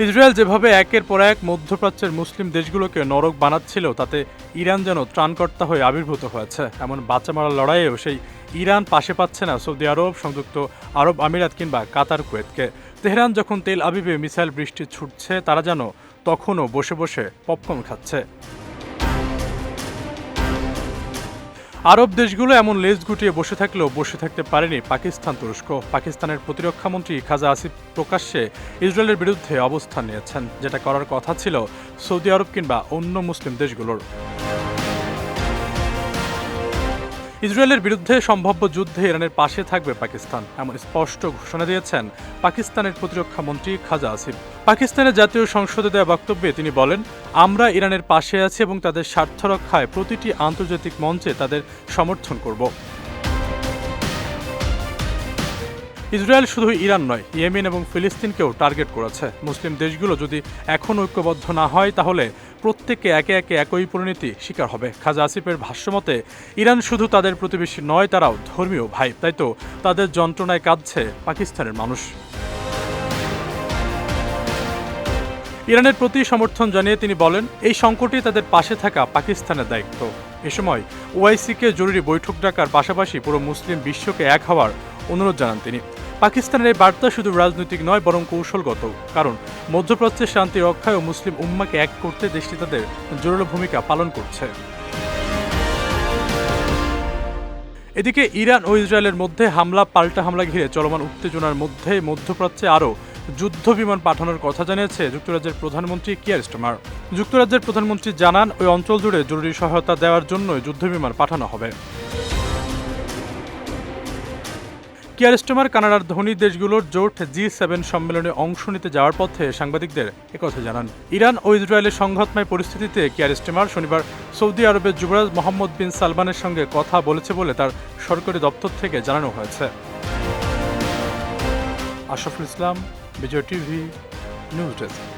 Israel যেভাবে একের পর এক মধ্যপ্রাচ্যের মুসলিম দেশগুলোকে নরক বানাচ্ছিল, তাতে ইরান যেন ত্রাণকর্তা হয়ে আবির্ভূত হয়েছে। এমন বাঁচামারার লড়াইয়েও সেই ইরান পাশে পাচ্ছে না সৌদি আরব, সংযুক্ত আরব আমিরাত কিংবা কাতার, কুয়েতকে। তেহরান যখন তেল আবিবে মিসাইল বৃষ্টি ছুটছে, তারা যেন তখনও বসে বসে পপকর্ন খাচ্ছে। আরব দেশগুলো এমন লেজ গুটিয়ে বসে থাকলেও বসে থাকতে পারেনি পাকিস্তান, তুরস্ক। পাকিস্তানের প্রতিরক্ষামন্ত্রী খাজা আসিফ প্রকাশ্যে ইসরায়েলের বিরুদ্ধে অবস্থান নিয়েছেন, যেটা করার কথা ছিল সৌদি আরব কিংবা অন্য মুসলিম দেশগুলোর। ইসরায়েলের বিরুদ্ধে সম্ভাব্য যুদ্ধে ইরানের পাশে থাকবে পাকিস্তান, এমন স্পষ্ট ঘোষণা দিয়েছেন পাকিস্তানের প্রতিরক্ষা মন্ত্রী খাজা আসিফ। পাকিস্তানের জাতীয় সংসদে দেওয়া বক্তব্যে তিনি বলেন, আমরা ইরানের পাশে আছি এবং তাদের স্বার্থ রক্ষায় প্রতিটি আন্তর্জাতিক মঞ্চে তাদের সমর্থন করব। ইসরায়েল শুধু ইরান নয়, ইয়েমেন এবং ফিলিস্তিনকেও টার্গেট করেছে। মুসলিম দেশগুলো যদি এখন ঐক্যবদ্ধ না হয়, তাহলে প্রত্যেককে একে একে একই পরিণতি শিকার হবে। খাজা আসিফের ভাষ্যমতে, ইরান শুধু তাদের প্রতিবেশী নয়, তারাও ধর্মীয় ভাই। তাই তো তাদের যন্ত্রণায় কাঁদছে পাকিস্তানের মানুষ। ইরানের প্রতি সমর্থন জানিয়ে তিনি বলেন, এই সংকটে তাদের পাশে থাকা পাকিস্তানের দায়িত্ব। এ সময় ওআইসিকে জরুরি বৈঠক ডাকার পাশাপাশি পুরো মুসলিম বিশ্বকে এক হওয়ার অনুরোধ জানান তিনি। পাকিস্তানের এই বার্তা শুধু রাজনৈতিক নয়, বরং কৌশলগত। কারণ মধ্যপ্রাচ্যের শান্তি রক্ষায় ও মুসলিম উম্মাকে এক করতে দেশটি তাদের জোরালো ভূমিকা পালন করছে। এদিকে ইরান ও ইসরায়েলের মধ্যে পাল্টা হামলা ঘিরে চলমান উত্তেজনার মধ্যে মধ্যপ্রাচ্যে আরও যুদ্ধ বিমান পাঠানোর কথা জানিয়েছে যুক্তরাজ্যের প্রধানমন্ত্রী কিয়ার স্টারমার। যুক্তরাজ্যের প্রধানমন্ত্রী জানান, ওই অঞ্চল জুড়ে জরুরি সহায়তা দেওয়ার জন্য যুদ্ধ বিমান পাঠানো হবে। কিয়ার স্টারমার কানাডার ধনী দেশগুলোর জোট G7 সম্মেলনে অংশ নিতে যাওয়ার পথে সাংবাদিকদের একথা জানান। ইরান ও ইসরায়েলের সংঘাতময় পরিস্থিতিতে কিয়ার স্টারমার শনিবার সৌদি আরবের যুবরাজ মোহাম্মদ বিন সালমানের সঙ্গে কথা বলেছে বলে তার সরকারি দপ্তর থেকে জানানো হয়েছে। আশরাফুল ইসলাম, বিজয় টিভি, নিউজ ডেস্ক।